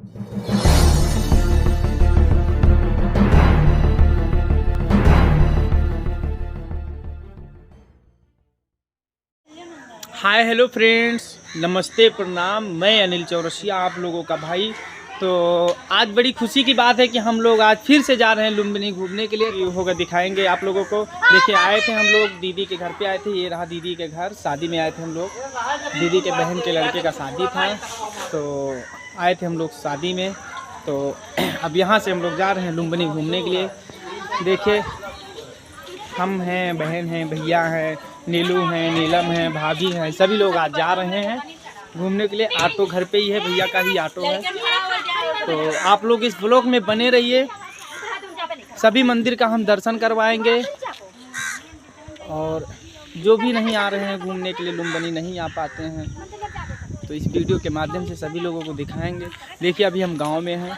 Hi hello friends, नमस्ते प्रणाम। मैं अनिल चौरसिया, आप लोगों का भाई। तो आज बड़ी खुशी की बात है कि हम लोग आज फिर से जा रहे हैं लुम्बिनी घूमने के लिए। होगा दिखाएंगे आप लोगों को। देखिए, आए थे हम लोग दीदी के घर पे आए थे। ये रहा दीदी के घर, शादी में आए थे हम लोग। दीदी के बहन के लड़के का शादी था, तो आए थे हम लोग शादी में। तो अब यहाँ से हम लोग जा रहे हैं लुम्बिनी घूमने के लिए। देखिए, हम हैं, बहन हैं, भैया हैं, नीलू हैं, नीलम हैं, भाभी हैं, सभी लोग आज जा रहे हैं घूमने के लिए। ऑटो घर पे ही है, भैया का ही ऑटो है। तो आप लोग इस ब्लॉग में बने रहिए। सभी मंदिर का हम दर्शन करवाएंगे, और जो भी नहीं आ रहे हैं घूमने के लिए, लुम्बिनी नहीं आ पाते हैं, तो इस वीडियो के माध्यम से सभी लोगों को दिखाएंगे। देखिए, अभी हम गांव में हैं।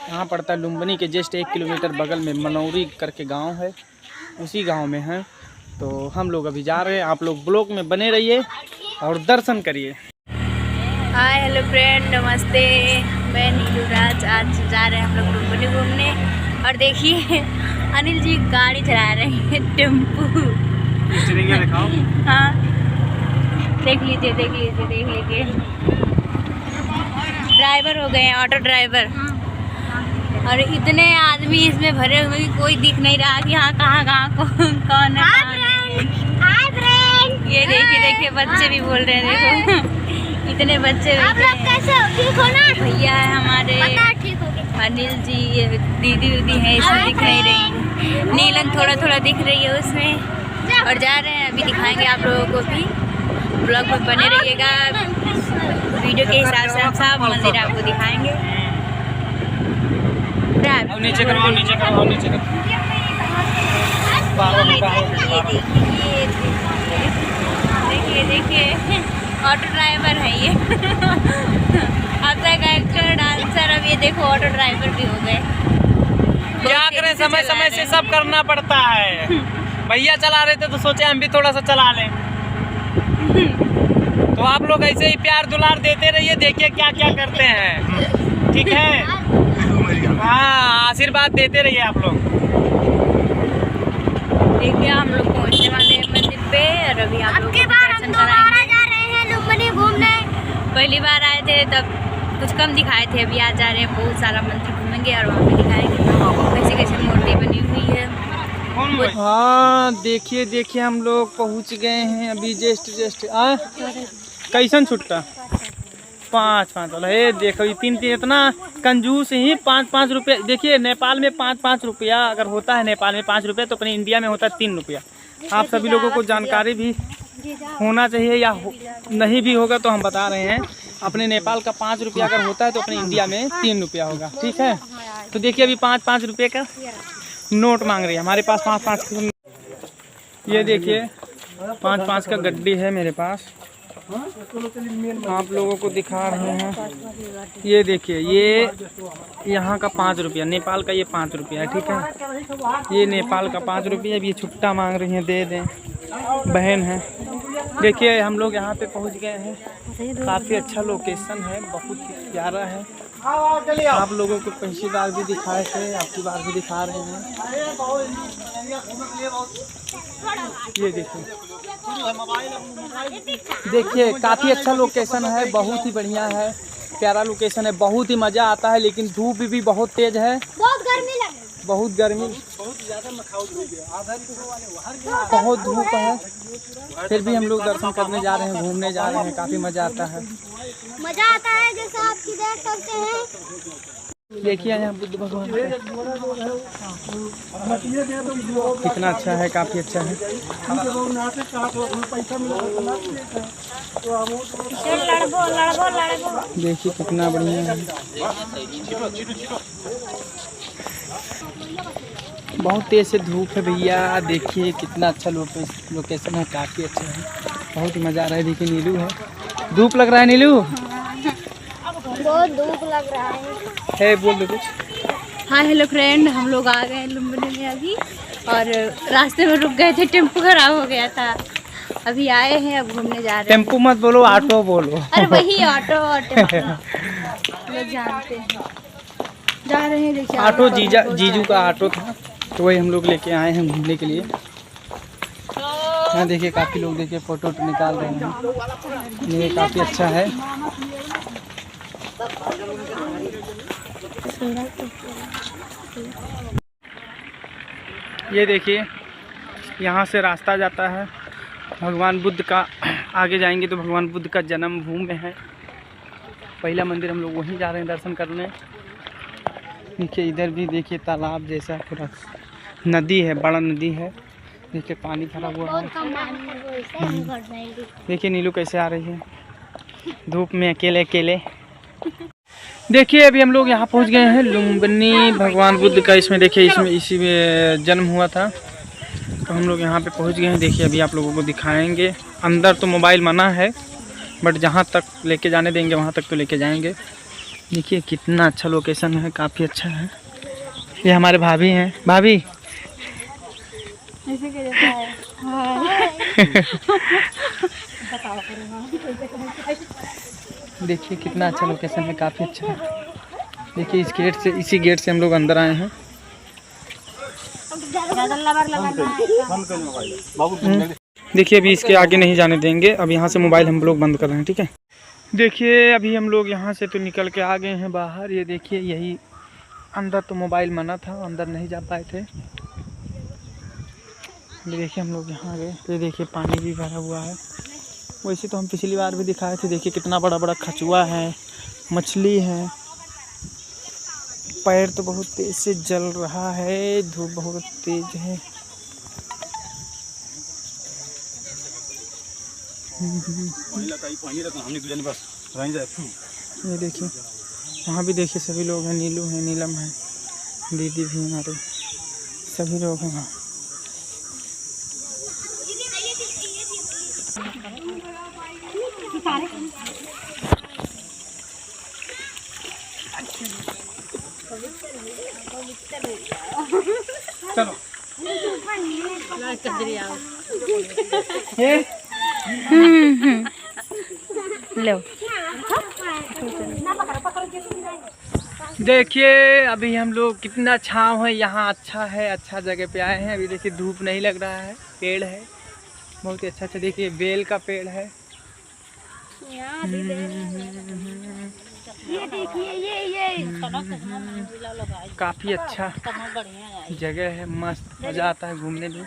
यहाँ पड़ता है लुम्बिनी के जस्ट 1 किलोमीटर बगल में मनौरी करके गांव है, उसी गांव में हैं। तो हम लोग अभी जा रहे हैं। आप लोग ब्लॉग में बने रहिए और दर्शन करिए। हाय हेलो फ्रेंड, नमस्ते। मैं नीलू राज। आज जा रहे हैं हम लोग लुम्बिनी घूमने। और देखिए, अनिल जी गाड़ी चला रहे हैं, टेम्पू। हाँ, देख लीजिए। ड्राइवर हो गए हैं, ऑटो ड्राइवर। और इतने आदमी इसमें भरे हुए कि कोई दिख नहीं रहा कि हाँ कहाँ कौन है। ये देखिए बच्चे भी बोल रहे हैं। देखो इतने बच्चे। आप लोग कैसे हो? ठीक हो ना? भैया है हमारे, अनिल जी, दीदी है, इसमें दिख नहीं रही। नीलम थोड़ा दिख रही है उसमें। और जा रहे हैं, अभी दिखाएंगे आप लोगों को भी। ब्लॉग में बने रहिएगा। वीडियो के हिसाब से हम सब मंदिर आपको दिखाएंगे। नीचे करवाओ। देखिए, ऑटो ड्राइवर है ये। अब तक एक्टर, डांसर, अब ये देखो ऑटो ड्राइवर भी हो गए। क्या करें, समय से सब करना पड़ता है। भैया चला रहे थे तो सोचे हम भी थोड़ा सा चला लें। तो आप लोग ऐसे ही प्यार दुलार देते रहिए। देखिए क्या क्या करते हैं, ठीक है? हाँ, आशीर्वाद देते रहिए आप लोग। देखिए, हम लोग पहुँचने वाले हैं मंदिर पे। और अभी आप लोग दर्शन कराएंगे। जा रहे हैं लुम्बिनी घूमने। पहली बार आए थे तब कुछ कम दिखाए थे, अभी आज जा रहे हैं, बहुत सारा मंदिर घूमेंगे और वहाँ पे दिखाएंगे कैसे मूर्ति बनी हुई है। हाँ, देखिए हम लोग पहुँच गए हैं अभी। जस्ट कैसन छुट्टा 5 वाला है। देखो, ये 3 इतना कंजूस ही 5 रुपये। देखिए, नेपाल में 5 रुपया अगर होता है, नेपाल में 5 रुपये, तो अपने इंडिया में होता है 3 रुपया। आप सभी लोगों को जानकारी भी होना चाहिए, या नहीं भी होगा तो हम बता रहे हैं। अपने नेपाल का 5 रुपया अगर होता है तो अपने इंडिया में 3 रुपया होगा, ठीक है? तो देखिए, अभी 5 रुपये का नोट मांग रही है हमारे पास। 5 ये देखिए, 5 का गड्डी है मेरे पास। आप लोगों को दिखा रहे हैं। ये देखिए, ये यहाँ का 5 रुपया, नेपाल का ये 5 रुपया है, ठीक है? ये नेपाल का 5 रुपया। अब ये छुट्टा मांग रही हैं, दे दें, बहन है। देखिए, हम लोग यहाँ पे पहुँच गए हैं। काफ़ी अच्छा लोकेशन है, बहुत ही प्यारा है। आप लोगों को पिछली बार भी दिखाए थे, आपकी बार भी दिखा रहे हैं। ये देखिए, काफ़ी अच्छा लोकेशन है, बहुत ही बढ़िया है, प्यारा लोकेशन है, बहुत ही मज़ा आता है। लेकिन धूप भी बहुत तेज है, बहुत गर्मी, बहुत धूप है। फिर भी हम लोग दर्शन करने जा रहे हैं, घूमने जा रहे हैं। काफ़ी मज़ा आता है, जैसा आप देख सकते हैं। देखिए यहाँ बुद्ध भगवान कितना अच्छा है, काफ़ी अच्छा है। देखिए कितना बढ़िया है, बहुत तेज से धूप है भैया। देखिए कितना अच्छा लोकेशन है, काफ़ी अच्छा है, बहुत ही मज़ा आ रहा है। देखिए नीलू है, धूप लग रहा है नीलू, बहुत धूप लग रहा है। बोल दो कुछ। हाँ हेलो फ्रेंड, हम लोग आ गए लुम्बिनी में अभी, और रास्ते में रुक गए थे, टेम्पो खराब हो गया था। अभी आए हैं, अब घूमने जा रहे हैं। टेम्पो मत बोलो, ऑटो बोलो। अरे वही ऑटो। लोग जानते हैं। जा रहे हैं, देखिए ऑटो जीजू का ऑटो था, तो वही हम लोग लेके आए हैं घूमने के लिए। यहाँ देखिए काफ़ी लोग देखिए फ़ोटो निकाल रहे हैं, ये काफ़ी अच्छा है। ये देखिए यहाँ से रास्ता जाता है भगवान बुद्ध का। आगे जाएंगे तो भगवान बुद्ध का जन्म भूमि है, पहला मंदिर, हम लोग वहीं जा रहे हैं दर्शन करने। देखिए इधर भी देखिए तालाब जैसा पूरा नदी है, बड़ा नदी है। देखिए पानी भरा हुआ है। देखिए नीलू कैसे आ रही है धूप में अकेले अकेले। देखिए अभी हम लोग यहाँ पहुँच गए हैं लुम्बिनी भगवान बुद्ध का। इसमें देखिए इसमें इसी में जन्म हुआ था, तो हम लोग यहाँ पे पहुँच गए हैं। देखिए अभी आप लोगों को दिखाएंगे। अंदर तो मोबाइल मना है, बट जहाँ तक लेके जाने देंगे वहाँ तक तो लेके जाएंगे। देखिए कितना अच्छा लोकेशन है, काफ़ी अच्छा है। ये हमारे भाभी हैं। भाभी देखिए कितना अच्छा लोकेशन है, काफ़ी अच्छा है। देखिए इस गेट से, इसी गेट से हम लोग अंदर आए हैं। देखिए अभी इसके आगे नहीं जाने देंगे, अब यहाँ से मोबाइल हम लोग बंद कर रहे हैं, ठीक है। देखिए अभी हम लोग यहाँ से तो निकल के आ गए हैं बाहर। ये देखिए यही अंदर तो मोबाइल मना था, अंदर नहीं जा पाए थे। ये देखिए हम लोग यहाँ गए, ये देखिए पानी भी भरा हुआ है। वैसे तो हम पिछली बार भी दिखाए थे। देखिए कितना बड़ा बड़ा कछुआ है, मछली है। पैर तो बहुत तेज से जल रहा है, धूप बहुत तेज है। ये देखिए वहाँ भी देखिए सभी लोग हैं, नीलू है, नीलम है, दीदी भी हमारे, सभी लोग हैं वहाँ। चलो लो देखिए अभी हम लोग कितना छाँव है यहाँ, अच्छा है, अच्छा जगह पे आए हैं। अभी देखिए धूप नहीं लग रहा है, पेड़ है बहुत ही अच्छा अच्छा। देखिए बेल का पेड़ है। ये देखिए ये काफ़ी अच्छा जगह है, मस्त मज़ा आता है घूमने में।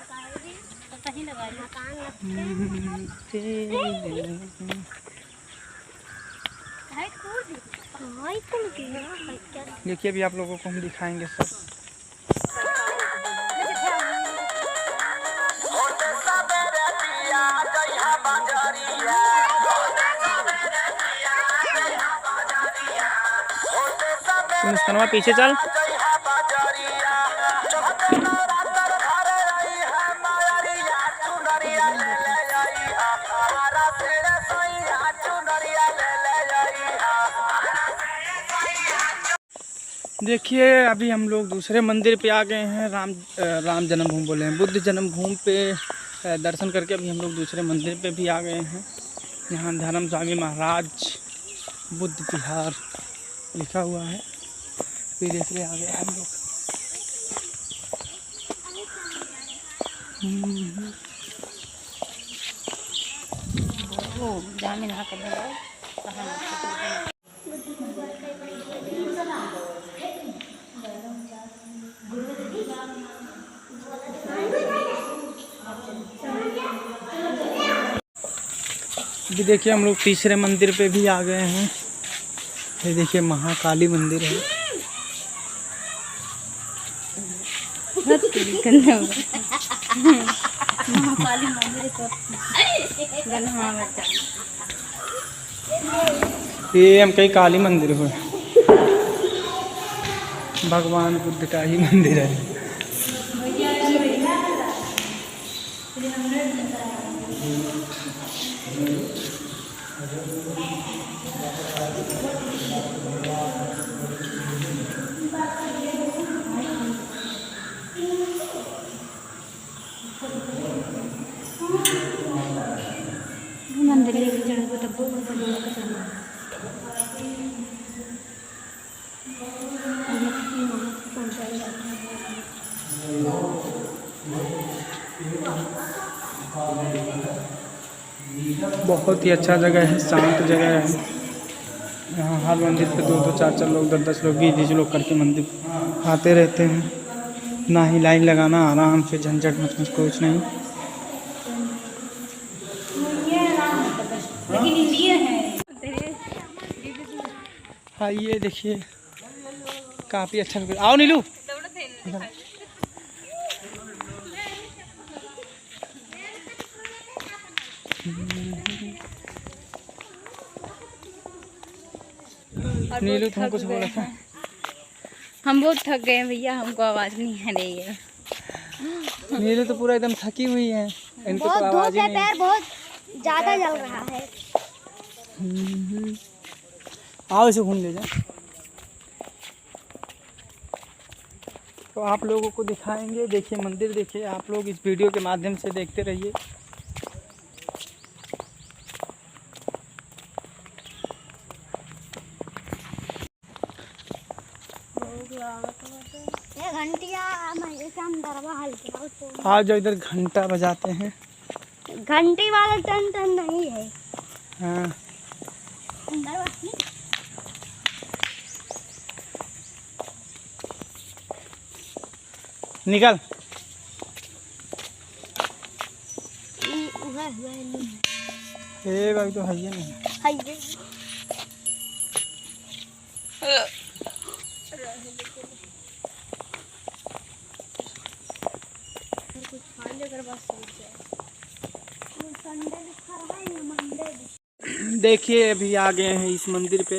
देखिए अभी आप लोगों को हम दिखाएंगे सब। मुस्कानवा पीछे चल। देखिए अभी हम लोग दूसरे मंदिर पे आ गए हैं। राम जन्मभूमि बोले हैं, बुद्ध जन्मभूमि पे दर्शन करके अभी हम लोग दूसरे मंदिर पे भी आ गए हैं। यहाँ धर्म स्वामी महाराज बुद्ध विहार लिखा हुआ है। फिर इसलिए आ गए हम लोग। अभी देखिए हम लोग तीसरे मंदिर पे भी आ गए हैं। ये देखिए महाकाली मंदिर है। महाकाली मंदिर ये हम कहीं काली मंदिर हो, भगवान बुद्ध का ही मंदिर है। बहुत ही अच्छा जगह है, शांत जगह है। यहाँ हर मंदिर पे 2-2, 4-4 लोग, 10-10 लोग, 20-20 लोग करके मंदिर आते रहते हैं। ना ही लाइन लगाना, आराम से, झंझट मत कुछ नहीं। हाँ ये देखिए काफ़ी अच्छा लग रहा है। आओ नीलू। नीलू तुम कुछ बोल रहा था? हम बहुत थक गए हैं भैया, हमको आवाज़ नहीं आ रही है। नीलू तो पूरा एकदम थकी हुई है, इनको तो आवाज़ ही नहीं। पैर बहुत ज़्यादा जल रहा है। आओ इसे घूम ले जाए। तो आप लोगों को दिखाएंगे, देखिए मंदिर, देखिए आप लोग इस वीडियो के माध्यम से देखते रहिए। ये घंटिया आज जो इधर घंटा बजाते हैं, घंटी वाला टन टन नहीं है। हाँ निकल। ए भाई तो है ही नहीं। देखिए अभी आ गए हैं इस मंदिर पे।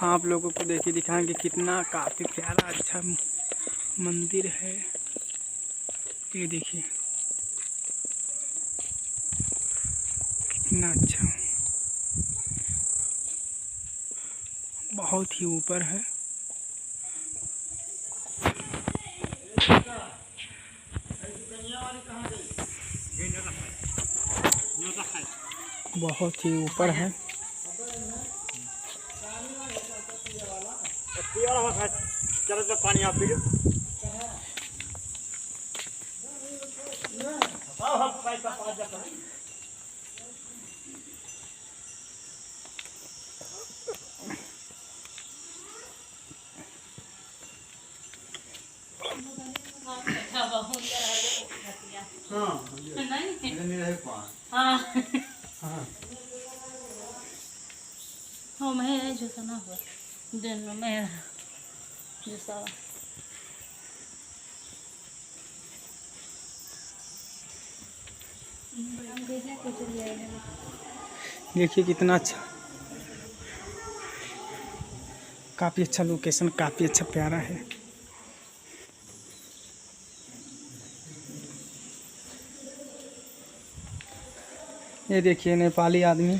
आप लोगों को देखिए दिखाएंगे कितना काफ़ी प्यारा अच्छा मंदिर है। ये देखिए कितना अच्छा, बहुत ही ऊपर है। बहुत ही ऊपर है। पानी आप पी लो। हाँ मैं जो सुना हुआ दिन में जो सारा देखिए कितना अच्छा, काफ़ी अच्छा लोकेशन, काफ़ी अच्छा प्यारा है। ये देखिए नेपाली आदमी।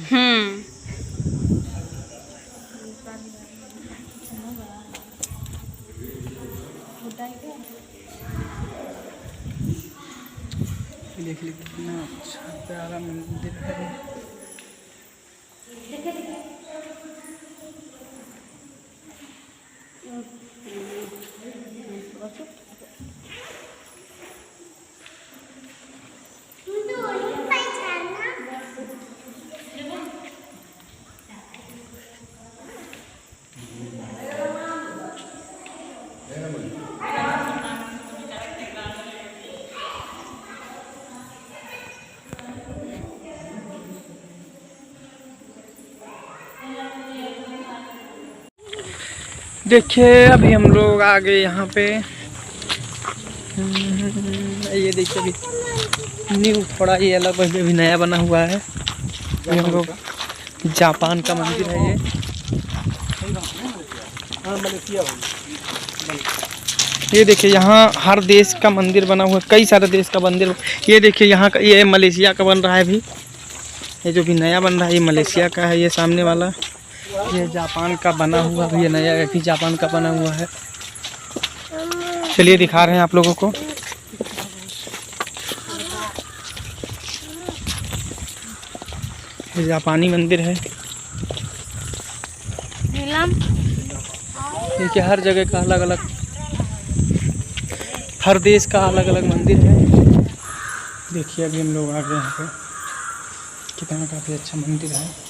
देखिए कितना अच्छा प्यारा मंदिर है। देखिए अभी हम लोग आ गए यहाँ पे। ये देखिए अभी न्यू, थोड़ा ये अलग अभी नया बना हुआ है। ये हम लोग जापान का मंदिर है। ये देखिए यहाँ हर देश का मंदिर बना हुआ है, कई सारे देश का मंदिर। ये देखिए यहाँ का, ये मलेशिया का बन रहा है अभी। ये जो भी नया बन रहा है ये मलेशिया का है। ये सामने वाला ये जापान का बना हुआ भी है, नया भी जापान का बना हुआ है। चलिए दिखा रहे हैं आप लोगों को। ये जापानी मंदिर है। देखिए हर जगह का अलग अलग, हर देश का अलग अलग मंदिर है। देखिए अभी हम लोग आ गए यहाँ पे, कितना काफ़ी अच्छा मंदिर है।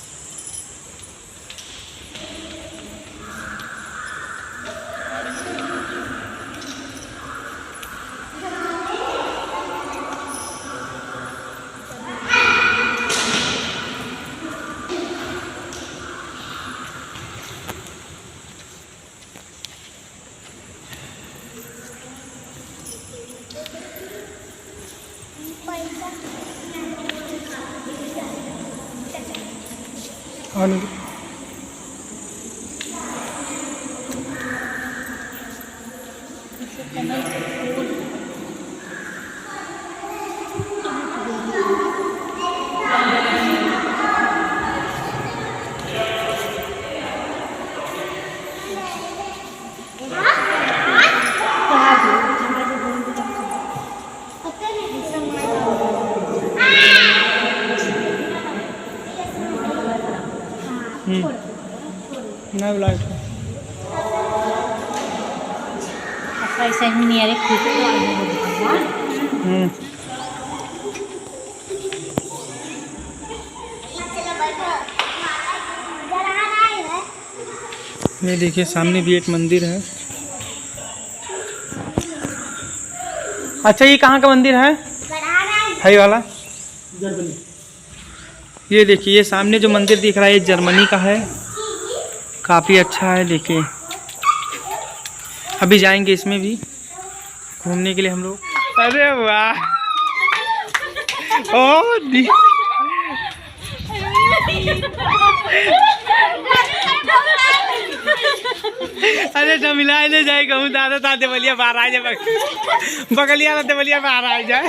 और नहीं बुलाए ऐसा ही नहीं अरे खुद ये देखिए सामने भी एक मंदिर है। अच्छा ये कहाँ का मंदिर है? हाई वाला। ये देखिए ये सामने जो मंदिर दिख रहा है ये जर्मनी का है, काफ़ी अच्छा है। देखिए अभी जाएंगे इसमें भी घूमने के लिए हम लोग। अरे वाह ओ अरे जमिला ले जाए कहूँ दादा दादे बलिया बाहर आ जाए, बगलिया दादे बलिया बाहर आ जाए।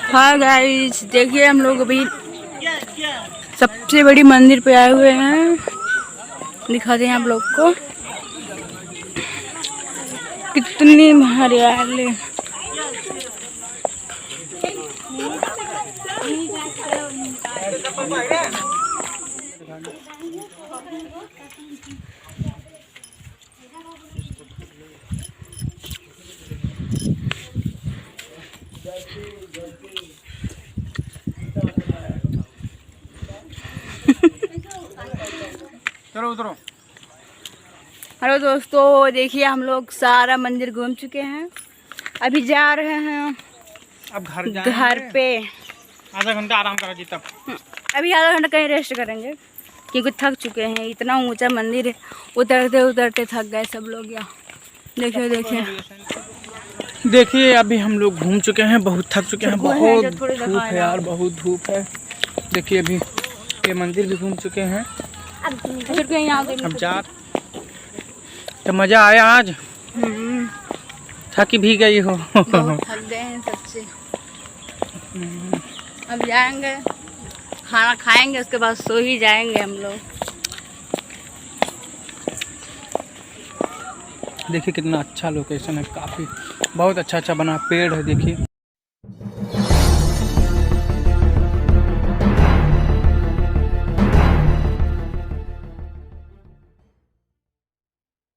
हाँ गाइस देखिए हम लोग अभी सबसे बड़ी मंदिर पे आए हुए हैं, दिखाते हैं आप लोग को कितनी हरियाली। चलो उतरो। हेलो दोस्तों देखिए हम लोग सारा मंदिर घूम चुके हैं, अभी जा रहे हैं अब घर पे। आधा घंटा आराम करो जी, तब अभी आधा घंटा कहीं रेस्ट करेंगे क्योंकि थक चुके हैं। इतना ऊंचा मंदिर है, उतरते उतरते थक गए सब लोग। यहाँ देखिए देखिए देखिए अभी हम लोग घूम चुके हैं, बहुत थक चुके हैं, बहुत धूप है यार, बहुत धूप है। देखिए अभी ये मंदिर भी घूम चुके हैं, अब जा। तो मज़ा आया आज? थकी भी गई हो? थक गए हैं सबसे। अब जाएंगे खाना खाएंगे, उसके बाद सो ही जाएंगे हम लोग। देखिए कितना अच्छा लोकेशन है, काफ़ी बहुत अच्छा अच्छा बना, पेड़ है देखिए।